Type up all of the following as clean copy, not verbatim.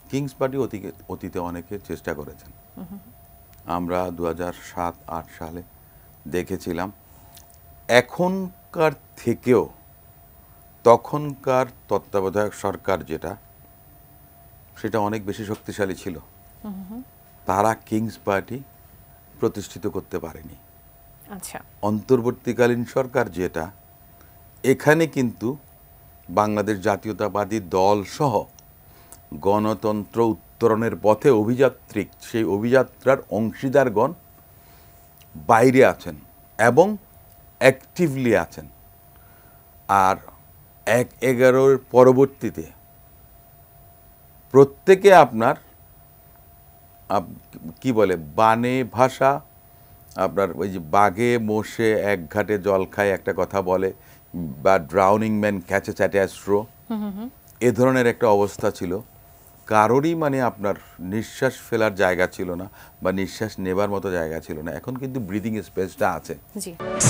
Kings party অতীতে অনেকে চেষ্টা করেছেন। আমরা 2007-8 সালে দেখেছিলাম। এখনকার থেকেও তখনকার তত্ত্বাবধায়ক সরকার যেটা, সেটা অনেক বেশি শক্তিশালী ছিল। তারা কিংস পার্টি প্রতিষ্ঠিত করতে পারেনি। আচ্ছা, অন্তর্বর্তীকালীন সরকার যেটা, এখানে কিন্তু বাংলাদেশ জাতীয়তাবাদী দল সহ গণতন্ত্র উত্তরণের পথে অভিযাত্রিক, সেই অভিযাত্রার অংশীদারগণ বাইরে আছেন এবং অ্যাক্টিভলি আছেন। আর 1/11 পরবর্তীতে প্রত্যেকে আপনার কি বলে বানে ভাষা, আপনার ওই যে বাঘে মোষে এক ঘাটে জল খায় একটা কথা বলে, বা drowning man catch a straw, এ ধরনের একটা অবস্থা ছিল। কারোরই মানে আপনার নিঃশ্বাস ফেলার জায়গা ছিল না, বা নিঃশ্বাস নেবার মতো জায়গা ছিল না। এখন কিন্তু ব্রিদিং স্পেসটা আছে।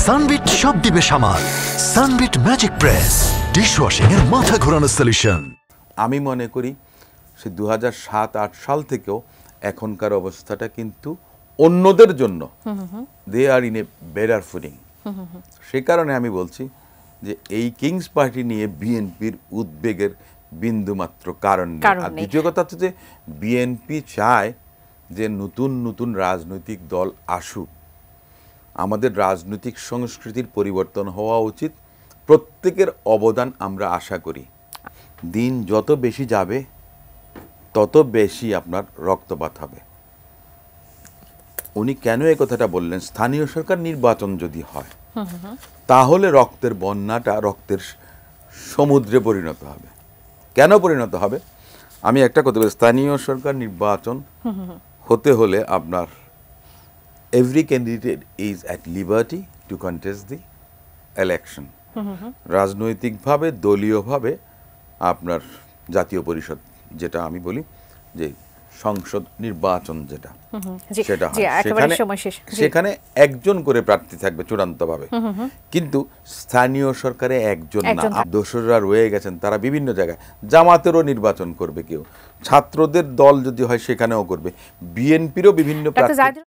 সানবিট সব দিবে সামাল। সানবিট ম্যাজিক প্রেস ডিশওয়াশিং এর মাথা ঘোরানো সলিউশন। আমি মনে করি সে 2007-8 সাল থেকেও এখনকার অবস্থাটা কিন্তু অন্যদের জন্য দে আর ইন এ বেটার ফুটিং। সে কারণে আমি বলছি যে এই কিংস পার্টি নিয়ে বিএনপির উদ্বেগের বিন্দুমাত্র কারণ নেই। আর দ্বিতীয় কথা হচ্ছে যে বিএনপি চায় যে নতুন নতুন রাজনৈতিক দল আসুক। আমাদের রাজনৈতিক সংস্কৃতির পরিবর্তন হওয়া উচিত। প্রত্যেকের অবদান আমরা আশা করি। দিন যত বেশি যাবে তত বেশি আপনার রক্তপাত হবে। উনি কেন এই কথাটা বললেন? স্থানীয় সরকার নির্বাচন যদি হয় তাহলে রক্তের বন্যাটা রক্তের সমুদ্রে পরিণত হবে। কেন পরিণত হবে? আমি একটা কথা বলি, স্থানীয় সরকার নির্বাচন হতে হলে আপনার every candidate is at liberty two contest the election. রাজনৈতিকভাবে দলীয়ভাবে আপনার জাতীয় পরিষদ, যেটা আমি বলি যে সংসদ নির্বাচন যেটা, সেটা সেখানে একজন করে প্রার্থী থাকবে চূড়ান্তভাবে। কিন্তু স্থানীয় সরকারে একজন না, দোসররা রয়ে গেছেন, তারা বিভিন্ন জায়গায় জামাতেরও নির্বাচন করবে, কেউ ছাত্রদের দল যদি হয় সেখানেও করবে, বিএনপিরও বিভিন্ন প্রার্থী।